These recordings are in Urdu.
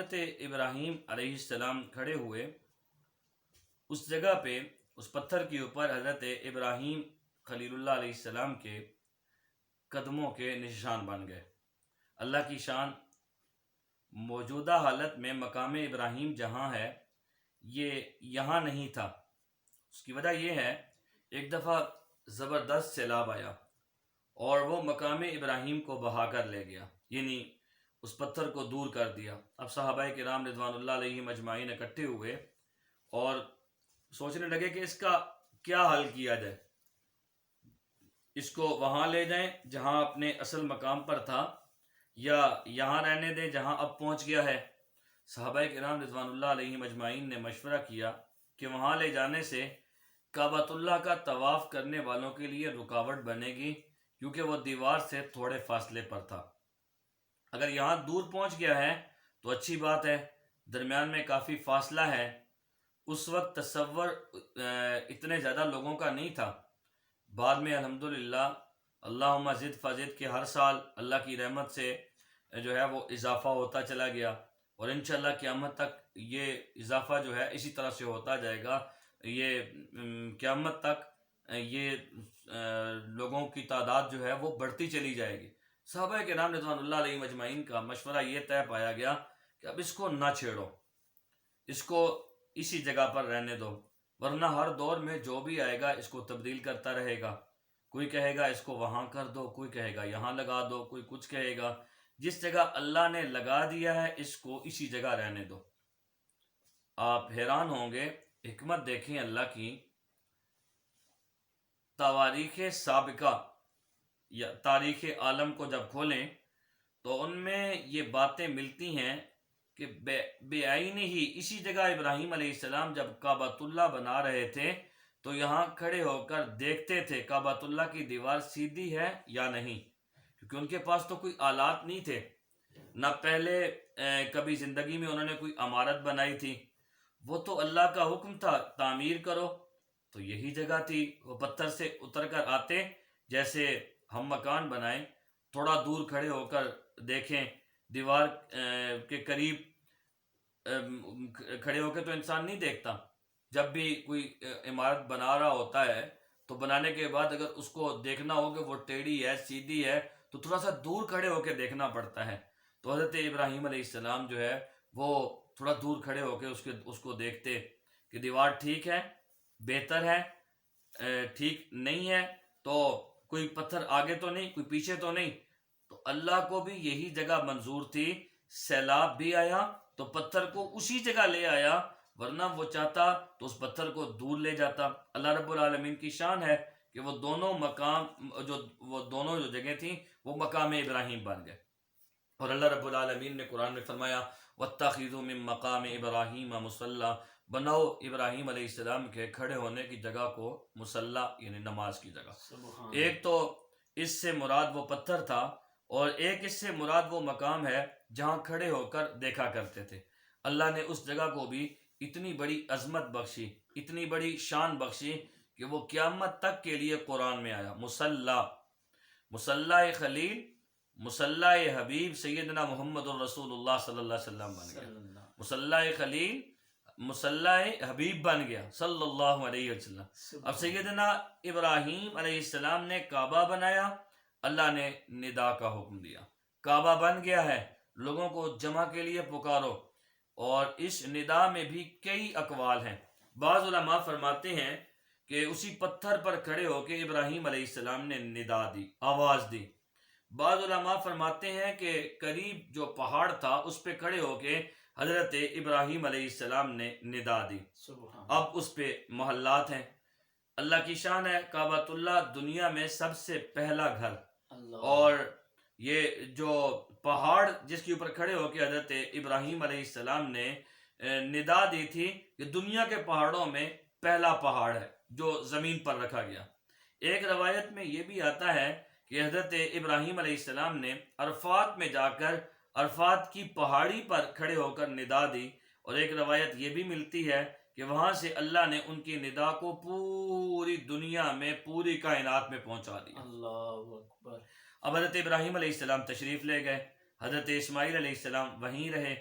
حضرت ابراہیم علیہ السلام کھڑے ہوئے اس جگہ پہ، اس پتھر کے اوپر حضرت ابراہیم خلیل اللہ علیہ السلام کے قدموں کے نشان بن گئے۔ اللہ کی شان، موجودہ حالت میں مقام ابراہیم جہاں ہے یہ یہاں نہیں تھا۔ اس کی وجہ یہ ہے، ایک دفعہ زبردست سیلاب آیا اور وہ مقام ابراہیم کو بہا کر لے گیا، یعنی اس پتھر کو دور کر دیا۔ اب صحابہ کرام رضوان اللہ علیہم اجمعین اکٹھے ہوئے اور سوچنے لگے کہ اس کا کیا حل کیا جائے، اس کو وہاں لے جائیں جہاں اپنے اصل مقام پر تھا، یا یہاں رہنے دیں جہاں اب پہنچ گیا ہے۔ صحابہ کرام رضوان اللہ علیہم اجمعین نے مشورہ کیا کہ وہاں لے جانے سے کعبۃ اللہ کا طواف کرنے والوں کے لیے رکاوٹ بنے گی، کیونکہ وہ دیوار سے تھوڑے فاصلے پر تھا۔ اگر یہاں دور پہنچ گیا ہے تو اچھی بات ہے، درمیان میں کافی فاصلہ ہے۔ اس وقت تصور اتنے زیادہ لوگوں کا نہیں تھا۔ بعد میں الحمدللہ اللہم زد فزد کے ہر سال اللہ کی رحمت سے جو ہے وہ اضافہ ہوتا چلا گیا، اور انشاءاللہ قیامت تک یہ اضافہ جو ہے اسی طرح سے ہوتا جائے گا۔ یہ قیامت تک یہ لوگوں کی تعداد جو ہے وہ بڑھتی چلی جائے گی۔ صحابہ کرام رضوان اللہ علیہ مجمعین کا مشورہ یہ طے پایا گیا کہ اب اس کو نہ چھیڑو، اس کو اسی جگہ پر رہنے دو، ورنہ ہر دور میں جو بھی آئے گا اس کو تبدیل کرتا رہے گا۔ کوئی کہے گا اس کو وہاں کر دو، کوئی کہے گا یہاں لگا دو، کوئی کچھ کہے گا۔ جس جگہ اللہ نے لگا دیا ہے اس کو اسی جگہ رہنے دو۔ آپ حیران ہوں گے، حکمت دیکھیں اللہ کی۔ تواریخ سابقہ یا تاریخ عالم کو جب کھولیں تو ان میں یہ باتیں ملتی ہیں کہ بے عین ہی اسی جگہ ابراہیم علیہ السلام جب کعبۃ اللہ بنا رہے تھے تو یہاں کھڑے ہو کر دیکھتے تھے کعبۃ اللہ کی دیوار سیدھی ہے یا نہیں، کیونکہ ان کے پاس تو کوئی آلات نہیں تھے، نہ پہلے کبھی زندگی میں انہوں نے کوئی عمارت بنائی تھی۔ وہ تو اللہ کا حکم تھا تعمیر کرو، تو یہی جگہ تھی۔ وہ پتھر سے اتر کر آتے، جیسے ہم مکان بنائیں، تھوڑا دور کھڑے ہو کر دیکھیں، دیوار کے قریب کھڑے ہو کے تو انسان نہیں دیکھتا۔ جب بھی کوئی عمارت بنا رہا ہوتا ہے تو بنانے کے بعد اگر اس کو دیکھنا ہو کہ وہ ٹیڑھی ہے سیدھی ہے تو تھوڑا سا دور کھڑے ہو کے دیکھنا پڑتا ہے۔ تو حضرت ابراہیم علیہ السلام جو ہے وہ تھوڑا دور کھڑے ہو کے اس کو دیکھتے کہ دیوار ٹھیک ہے، بہتر ہے، ٹھیک نہیں ہے تو کوئی پتھر آگے تو نہیں، کوئی پیچھے تو نہیں۔ تو اللہ کو بھی یہی جگہ منظور تھی، سیلاب بھی آیا تو پتھر کو اسی جگہ لے آیا، ورنہ وہ چاہتا تو اس پتھر کو دور لے جاتا۔ اللہ رب العالمین کی شان ہے کہ وہ دونوں جو جگہ تھیں وہ مقام ابراہیم بن گئے۔ اور اللہ رب العالمین نے قرآن میں فرمایا وَاتَّخِذُوا مِن مَّقَامِ إِبْرَاهِيمَ مُصَلًّى، بناؤ ابراہیم علیہ السلام کے کھڑے ہونے کی جگہ کو مصلی، یعنی نماز کی جگہ۔ ایک تو اس سے مراد وہ پتھر تھا، اور ایک اس سے مراد وہ مقام ہے جہاں کھڑے ہو کر دیکھا کرتے تھے۔ اللہ نے اس جگہ کو بھی اتنی بڑی عظمت بخشی، اتنی بڑی شان بخشی کہ وہ قیامت تک کے لیے قرآن میں آیا مصلی، مصلی خلیل، مصلی حبیب سیدنا محمد الرسول اللہ صلی اللہ علیہ وسلم بن گیا۔ مصلی خلیل مصلی حبیب بن گیا صلی اللہ علیہ وسلم۔ اب سیدنا ابراہیم علیہ السلام نے کعبہ بنایا، اللہ نے ندا کا حکم دیا، کعبہ بن گیا ہے، لوگوں کو جمع کے لیے پکارو۔ اور اس ندا میں بھی کئی اقوال ہیں۔ بعض علماء فرماتے ہیں کہ اسی پتھر پر کھڑے ہو کے ابراہیم علیہ السلام نے ندا دی، آواز دی۔ بعض علماء فرماتے ہیں کہ قریب جو پہاڑ تھا اس پہ کھڑے ہو کے حضرت ابراہیم علیہ السلام نے ندا دی۔ اب اس پہ محلات ہیں۔ اللہ کی شان ہے، کعبۃ اللہ دنیا میں سب سے پہلا گھر، اور یہ جو پہاڑ جس کے اوپر کھڑے ہو کے حضرت ابراہیم علیہ السلام نے ندا دی تھی، یہ دنیا کے پہاڑوں میں پہلا پہاڑ ہے جو زمین پر رکھا گیا۔ ایک روایت میں یہ بھی آتا ہے کہ حضرت ابراہیم علیہ السلام نے عرفات میں جا کر عرفات کی پہاڑی پر کھڑے ہو کر ندا دی، اور ایک روایت یہ بھی ملتی ہے کہ وہاں سے اللہ نے ان کی ندا کو پوری دنیا میں، پوری کائنات میں پہنچا دیا۔ اللہ اکبر۔ اب حضرت ابراہیم علیہ السلام تشریف لے گئے، حضرت اسماعیل علیہ السلام وہیں رہے،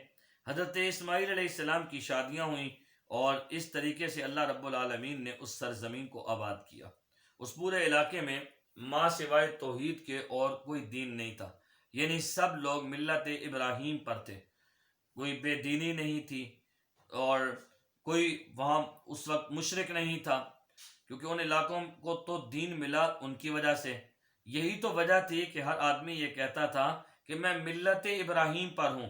حضرت اسماعیل علیہ السلام کی شادیاں ہوئیں اور اس طریقے سے اللہ رب العالمین نے اس سرزمین کو آباد کیا. اس پورے علاقے میں ماں سوائے توحید کے اور کوئی دین نہیں تھا، یعنی سب لوگ ملت ابراہیم پر تھے، کوئی بے دینی نہیں تھی اور کوئی وہاں اس وقت مشرک نہیں تھا، کیونکہ ان علاقوں کو تو دین ملا ان کی وجہ سے. یہی تو وجہ تھی کہ ہر آدمی یہ کہتا تھا کہ میں ملت ابراہیم پر ہوں.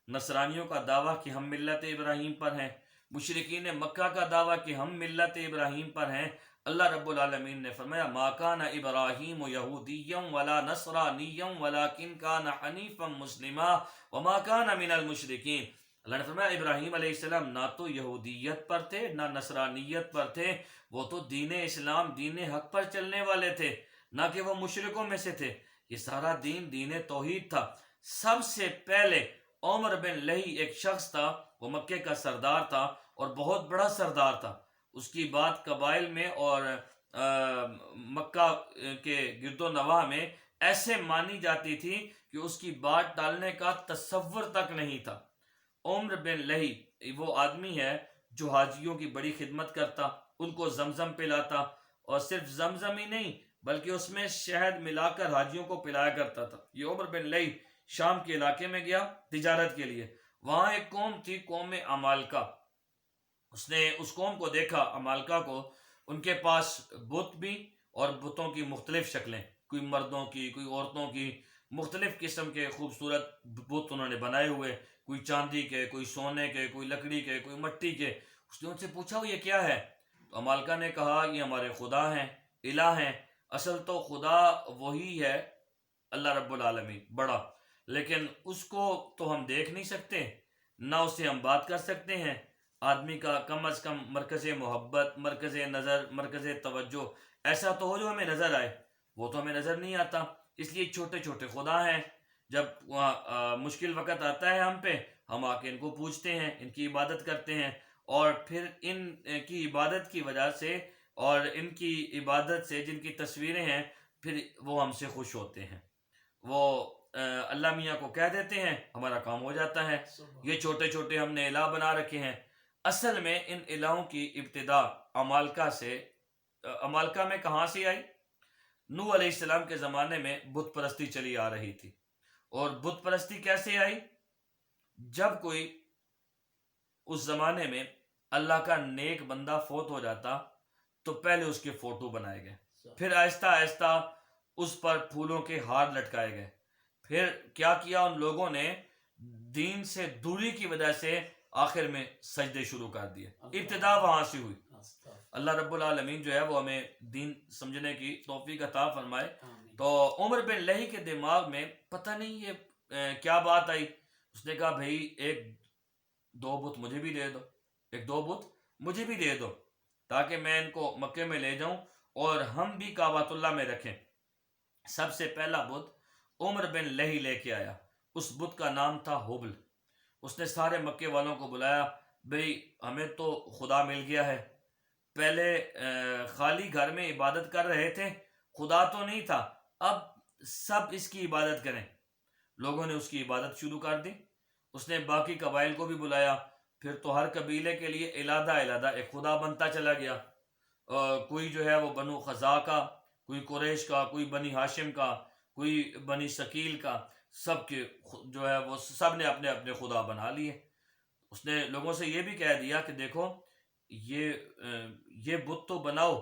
نصرانیوں کا دعویٰ کہ ہم ملت ابراہیم پر ہیں، مشرکین مکہ کا دعویٰ کہ ہم ملت ابراہیم پر ہیں. اللہ رب العالمین نے فرمایا ما کان ابراہیم یہودیا ولا نصرانیا ولکن کان حنیفا مسلما وما کان من المشرکین. اللہ نے فرمایا ابراہیم علیہ السلام نہ تو یہودیت پر تھے نہ نصرانیت پر تھے، وہ تو دین اسلام دین حق پر چلنے والے تھے، نہ کہ وہ مشرکوں میں سے تھے. یہ سارا دین توحید تھا. سب سے پہلے عمر بن لہی ایک شخص تھا، وہ مکے کا سردار تھا اور بہت بڑا سردار تھا. اس کی بات قبائل میں اور مکہ کے گرد و نواح میں ایسے مانی جاتی تھی کہ اس کی بات ٹالنے کا تصور تک نہیں تھا. عمر بن لہی وہ آدمی ہے جو حاجیوں کی بڑی خدمت کرتا، ان کو زمزم پلاتا، اور صرف زمزم ہی نہیں بلکہ اس میں شہد ملا کر حاجیوں کو پلایا کرتا تھا. یہ عمر بن لہی شام کے علاقے میں گیا تجارت کے لیے. وہاں ایک قوم تھی، قوم عمالقہ. اس نے اس قوم کو دیکھا، عمالقہ کو. ان کے پاس بت بھی اور بتوں کی مختلف شکلیں، کوئی مردوں کی کوئی عورتوں کی، مختلف قسم کے خوبصورت بت انہوں نے بنائے ہوئے، کوئی چاندی کے، کوئی سونے کے، کوئی لکڑی کے، کوئی مٹی کے. اس نے ان سے پوچھا وہ یہ کیا ہے؟ تو عمالقہ نے کہا یہ ہمارے خدا ہیں، الہ ہیں. اصل تو خدا وہی ہے اللہ رب العالمین بڑا، لیکن اس کو تو ہم دیکھ نہیں سکتے، نہ اس سے ہم بات کر سکتے ہیں. آدمی کا کم از کم مرکز محبت، مرکز نظر، مرکز توجہ ایسا تو ہو جو ہمیں نظر آئے. وہ تو ہمیں نظر نہیں آتا، اس لیے چھوٹے چھوٹے خدا ہیں. جب مشکل وقت آتا ہے ہم پہ، ہم آ کے ان کو پوچھتے ہیں، ان کی عبادت کرتے ہیں، اور پھر ان کی عبادت کی وجہ سے اور ان کی عبادت سے جن کی تصویریں ہیں پھر وہ ہم سے خوش ہوتے ہیں. وہ اللہ میاں کو کہہ دیتے ہیں، ہمارا کام ہو جاتا ہے. یہ چھوٹے چھوٹے ہم نے الہ بنا رکھے ہیں. اصل میں ان الہوں کی ابتدا عمالقہ سے، عمالقہ میں کہاں سے آئی؟ نوح علیہ السلام کے زمانے میں بت پرستی چلی آ رہی تھی. اور بت پرستی کیسے آئی؟ جب کوئی اس زمانے میں اللہ کا نیک بندہ فوت ہو جاتا تو پہلے اس کے فوٹو بنائے گئے، پھر آہستہ آہستہ اس پر پھولوں کے ہار لٹکائے گئے. پھر کیا کیا ان لوگوں نے؟ دین سے دوری کی وجہ سے آخر میں سجدے شروع کر دیے. ابتدا وہاں سے ہوئی. اللہ رب العالمین جو ہے وہ ہمیں دین سمجھنے کی توفیق عطا فرمائے. تو عمر بن لہی کے دماغ میں پتہ نہیں یہ کیا بات آئی. اس نے کہا بھائی ایک دو بت مجھے بھی دے دو، ایک دو بت مجھے بھی دے دو، تاکہ میں ان کو مکے میں لے جاؤں اور ہم بھی کعبۃ اللہ میں رکھیں. سب سے پہلا بت عمر بن لہی لے کے آیا. اس بت کا نام تھا حبل. اس نے سارے مکے والوں کو بلایا، بھئی ہمیں تو خدا مل گیا ہے. پہلے خالی گھر میں عبادت کر رہے تھے، خدا تو نہیں تھا، اب سب اس کی عبادت کریں. لوگوں نے اس کی عبادت شروع کر دی. اس نے باقی قبائل کو بھی بلایا. پھر تو ہر قبیلے کے لیے علیحدہ علیحدہ ایک خدا بنتا چلا گیا. کوئی جو ہے وہ بنو خزا کا، کوئی قریش کا، کوئی بنی ہاشم کا، کوئی بنی ثقیل کا، سب کے جو ہے وہ سب نے اپنے اپنے خدا بنا لیے. اس نے لوگوں سے یہ بھی کہہ دیا کہ دیکھو یہ بت تو بناؤ،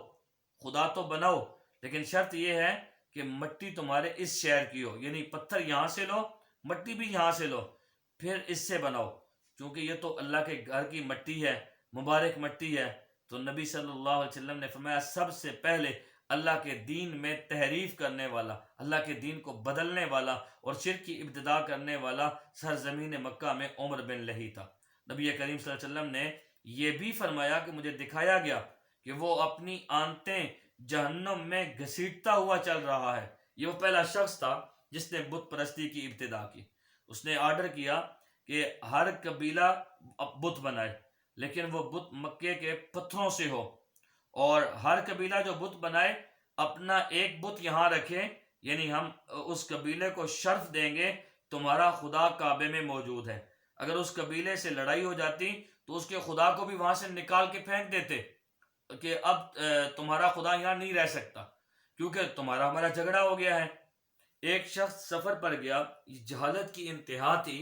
خدا تو بناؤ، لیکن شرط یہ ہے کہ مٹی تمہارے اس شہر کی ہو، یعنی پتھر یہاں سے لو، مٹی بھی یہاں سے لو، پھر اس سے بناؤ، کیونکہ یہ تو اللہ کے گھر کی مٹی ہے، مبارک مٹی ہے. تو نبی صلی اللہ علیہ وسلم نے فرمایا سب سے پہلے اللہ کے دین میں تحریف کرنے والا، اللہ کے دین کو بدلنے والا اور شرک کی ابتدا کرنے والا سرزمین مکہ میں عمر بن لہی تھا. نبی کریم صلی اللہ علیہ وسلم نے یہ بھی فرمایا کہ مجھے دکھایا گیا کہ وہ اپنی آنتیں جہنم میں گھسیٹتا ہوا چل رہا ہے. یہ وہ پہلا شخص تھا جس نے بت پرستی کی ابتدا کی. اس نے آرڈر کیا کہ ہر قبیلہ بت بنائے، لیکن وہ بت مکے کے پتھروں سے ہو، اور ہر قبیلہ جو بت بنائے اپنا ایک بت یہاں رکھے، یعنی ہم اس قبیلے کو شرف دیں گے تمہارا خدا کعبے میں موجود ہے. اگر اس قبیلے سے لڑائی ہو جاتی تو اس کے خدا کو بھی وہاں سے نکال کے پھینک دیتے کہ اب تمہارا خدا یہاں نہیں رہ سکتا کیونکہ تمہارا ہمارا جھگڑا ہو گیا ہے۔ ایک شخص سفر پر گیا، جہالت کی انتہا تھی،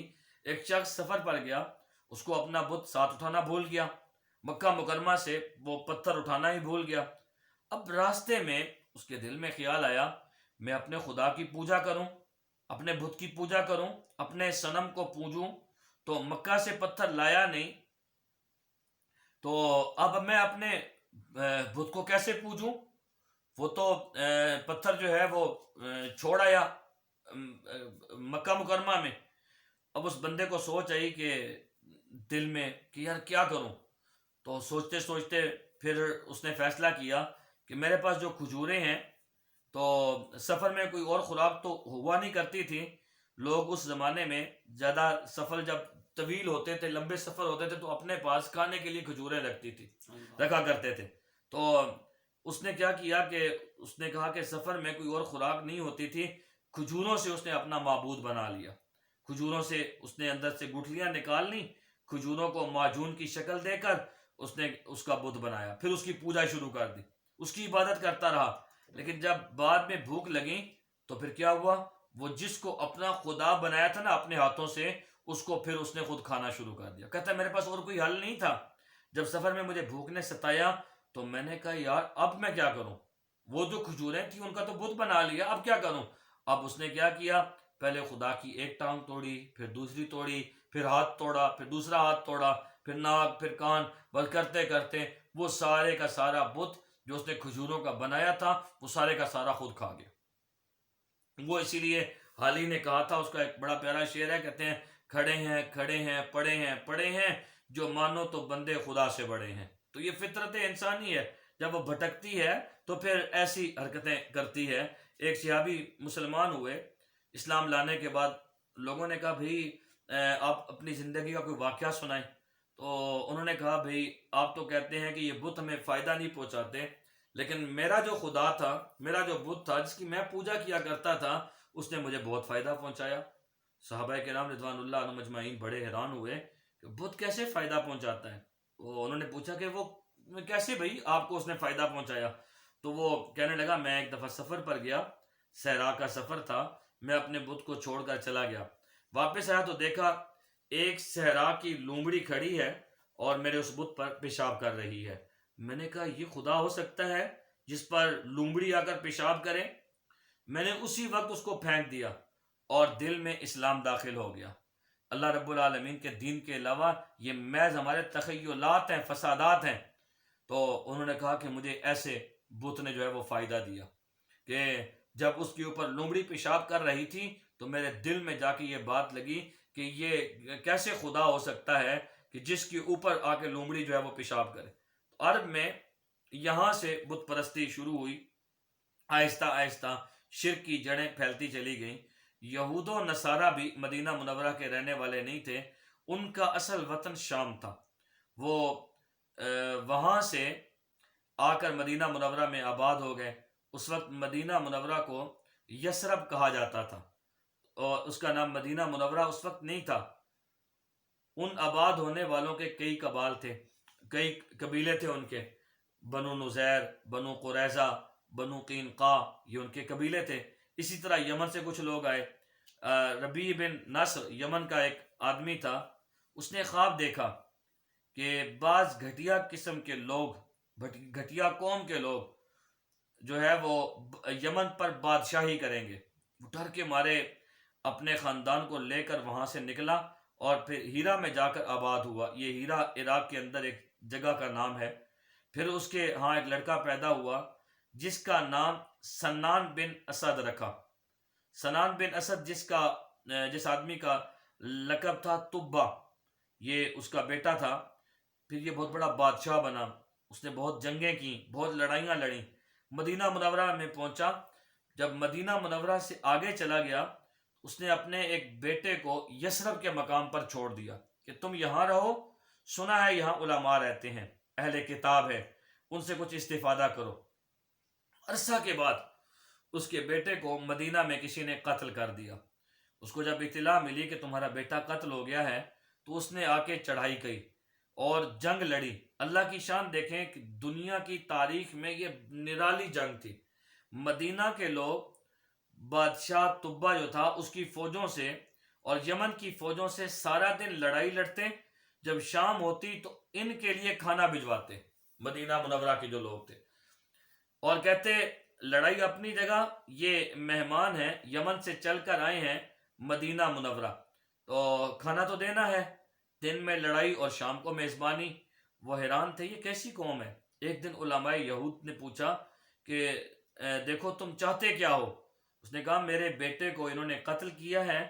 ایک شخص سفر پر گیا، اس کو اپنا بت ساتھ اٹھانا بھول گیا، مکہ مکرمہ سے وہ پتھر اٹھانا ہی بھول گیا۔ اب راستے میں اس کے دل میں خیال آیا میں اپنے خدا کی پوجا کروں، اپنے بت کی پوجا کروں، اپنے صنم کو پوجوں، تو مکہ سے پتھر لایا نہیں، تو اب میں اپنے بت کو کیسے پوجوں؟ وہ تو پتھر جو ہے وہ چھوڑ آیا مکہ مکرمہ میں۔ اب اس بندے کو سوچ آئی کہ دل میں کہ یار کیا کروں، تو سوچتے سوچتے پھر اس نے فیصلہ کیا کہ میرے پاس جو کھجوریں ہیں، تو سفر میں کوئی اور خوراک تو ہوا نہیں کرتی تھی، لوگ اس زمانے میں زیادہ سفر جب طویل ہوتے تھے، لمبے سفر ہوتے تھے، تو اپنے پاس کھانے کے لیے کھجوریں رکھا کرتے تھے۔ تو اس نے کیا کیا کہ اس نے کہا کہ سفر میں کوئی اور خوراک نہیں ہوتی تھی، کھجوروں سے اس نے اپنا معبود بنا لیا، کھجوروں سے اس نے اندر سے گٹھلیاں نکال لی، کھجوروں کو معجون کی شکل دے کر اس نے اس کا بت بنایا، پھر اس کی پوجا شروع کر دی، اس کی عبادت کرتا رہا۔ لیکن جب بعد میں بھوک لگی تو پھر کیا ہوا، وہ جس کو اپنا خدا بنایا تھا نا اپنے ہاتھوں سے، اس کو پھر اس نے خود کھانا شروع کر دیا۔ کہتا ہے میرے پاس اور کوئی حل نہیں تھا، جب سفر میں مجھے بھوک نے ستایا تو میں نے کہا یار اب میں کیا کروں، وہ جو کھجوریں تھیں ان کا تو بت بنا لیا، اب کیا کروں؟ اب اس نے کیا کیا، پہلے خدا کی ایک ٹانگ توڑی، پھر دوسری توڑی، پھر ہاتھ توڑا، پھر دوسرا ہاتھ توڑا، پھر ناک، پھر کان، بس کرتے کرتے وہ سارے کا سارا بت جو اس نے کھجوروں کا بنایا تھا وہ سارے کا سارا خود کھا گیا۔ وہ اسی لیے حالی نے کہا تھا، اس کا ایک بڑا پیارا شعر ہے، کہتے ہیں کھڑے ہیں کھڑے ہیں پڑے ہیں پڑے ہیں، جو مانو تو بندے خدا سے بڑے ہیں۔ تو یہ فطرت انسانی ہے، جب وہ بھٹکتی ہے تو پھر ایسی حرکتیں کرتی ہے۔ ایک صحابی مسلمان ہوئے، اسلام لانے کے بعد لوگوں نے کہا بھئی آپ اپنی زندگی کا کوئی واقعہ سنائیں، تو انہوں نے کہا بھئی آپ تو کہتے ہیں کہ یہ بت ہمیں فائدہ نہیں پہنچاتے، لیکن میرا جو خدا تھا، میرا جو بت تھا جس کی میں پوجا کیا کرتا تھا، اس نے مجھے بہت فائدہ پہنچایا۔ صحابہ کرام رضوان اللہ عنہم اجمعین بڑے حیران ہوئے کہ بت کیسے فائدہ پہنچاتا ہے؟ انہوں نے پوچھا کہ وہ کیسے بھئی آپ کو اس نے فائدہ پہنچایا؟ تو وہ کہنے لگا میں ایک دفعہ سفر پر گیا، صحرا کا سفر تھا، میں اپنے بت کو چھوڑ کر چلا گیا، واپس آیا تو دیکھا ایک صحرا کی لومڑی کھڑی ہے اور میرے اس بت پر پیشاب کر رہی ہے۔ میں نے کہا یہ خدا ہو سکتا ہے جس پر لومڑی آ کر پیشاب کرے؟ میں نے اسی وقت اس کو پھینک دیا اور دل میں اسلام داخل ہو گیا۔ اللہ رب العالمین کے دین کے علاوہ یہ محض ہمارے تخیلات ہیں، فسادات ہیں۔ تو انہوں نے کہا کہ مجھے ایسے بت نے جو ہے وہ فائدہ دیا کہ جب اس کے اوپر لومڑی پیشاب کر رہی تھی تو میرے دل میں جا کے یہ بات لگی کہ یہ کیسے خدا ہو سکتا ہے کہ جس کے اوپر آ کے لومڑی جو ہے وہ پیشاب کرے۔ عرب میں یہاں سے بت پرستی شروع ہوئی، آہستہ آہستہ شرک کی جڑیں پھیلتی چلی گئیں۔ یہود و نصارہ بھی مدینہ منورہ کے رہنے والے نہیں تھے، ان کا اصل وطن شام تھا، وہ وہاں سے آ کر مدینہ منورہ میں آباد ہو گئے۔ اس وقت مدینہ منورہ کو یثرب کہا جاتا تھا، اور اس کا نام مدینہ منورہ اس وقت نہیں تھا۔ ان آباد ہونے والوں کے کئی قبائل تھے، کئی قبیلے تھے ان کے، بنو نزیر، بنو قریظہ، بنو قینقاع، یہ ان کے قبیلے تھے۔ اسی طرح یمن سے کچھ لوگ آئے۔ ربیع بن نصر یمن کا ایک آدمی تھا، اس نے خواب دیکھا کہ بعض گھٹیا قسم کے لوگ، گھٹیا قوم کے لوگ جو ہے وہ یمن پر بادشاہی کریں گے۔ وہ ڈر کے مارے اپنے خاندان کو لے کر وہاں سے نکلا اور پھر ہیرا میں جا کر آباد ہوا۔ یہ ہیرا عراق کے اندر ایک جگہ کا نام ہے۔ پھر اس کے ہاں ایک لڑکا پیدا ہوا جس کا نام سنان بن اسد رکھا۔ سنان بن اسد جس آدمی کا لقب تھا تبا، یہ اس کا بیٹا تھا۔ پھر یہ بہت بڑا بادشاہ بنا، اس نے بہت جنگیں کی، بہت لڑائیاں لڑیں، مدینہ منورہ میں پہنچا۔ جب مدینہ منورہ سے آگے چلا گیا، اس نے اپنے ایک بیٹے کو یثرب کے مقام پر چھوڑ دیا کہ تم یہاں رہو، سنا ہے یہاں علماء رہتے ہیں، اہل کتاب ہے، ان سے کچھ استفادہ کرو۔ عرصہ کے بعد اس کے بیٹے کو مدینہ میں کسی نے قتل کر دیا۔ اس کو جب اطلاع ملی کہ تمہارا بیٹا قتل ہو گیا ہے تو اس نے آ کے چڑھائی کی اور جنگ لڑی. اللہ کی شان دیکھیں کہ دنیا کی تاریخ میں یہ نرالی جنگ تھی. مدینہ کے لوگ بادشاہ طبہ جو تھا اس کی فوجوں سے اور یمن کی فوجوں سے سارا دن لڑائی لڑتے. جب شام ہوتی تو ان کے لیے کھانا بھجواتے مدینہ منورہ کے جو لوگ تھے اور کہتے لڑائی اپنی جگہ، یہ مہمان ہیں یمن سے چل کر آئے ہیں مدینہ منورہ تو کھانا تو دینا ہے. دن میں لڑائی اور شام کو میزبانی. وہ حیران تھے یہ کیسی قوم ہے. ایک دن علماء یہود نے پوچھا کہ دیکھو تم چاہتے کیا ہو. اس نے کہا میرے بیٹے کو انہوں نے قتل کیا ہے.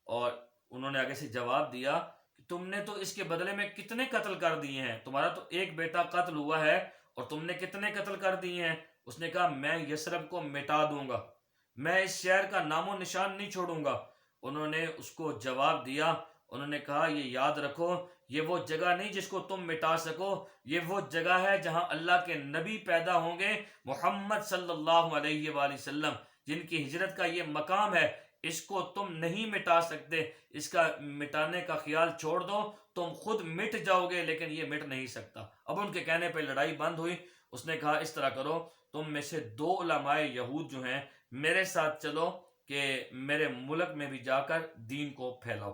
اور انہوں نے آگے سے جواب دیا کہ تم نے تو اس کے بدلے میں کتنے قتل کر دیے ہیں، تمہارا تو ایک بیٹا قتل ہوا ہے اور تم نے کتنے قتل کر دیے ہیں. اس نے کہا میں یثرب کو مٹا دوں گا، میں اس شہر کا نام و نشان نہیں چھوڑوں گا. انہوں نے اس کو جواب دیا، انہوں نے کہا یہ یاد رکھو یہ وہ جگہ نہیں جس کو تم مٹا سکو، یہ وہ جگہ ہے جہاں اللہ کے نبی پیدا ہوں گے محمد صلی اللہ علیہ وآلہ وسلم، جن کی ہجرت کا یہ مقام ہے. اس کو تم نہیں مٹا سکتے، اس کا مٹانے کا خیال چھوڑ دو، تم خود مٹ جاؤ گے لیکن یہ مٹ نہیں سکتا. اب ان کے کہنے پہ لڑائی بند ہوئی. اس نے کہا اس طرح کرو تم میں سے 2 علماء یہود جو ہیں میرے ساتھ چلو کہ میرے ملک میں بھی جا کر دین کو پھیلاؤ.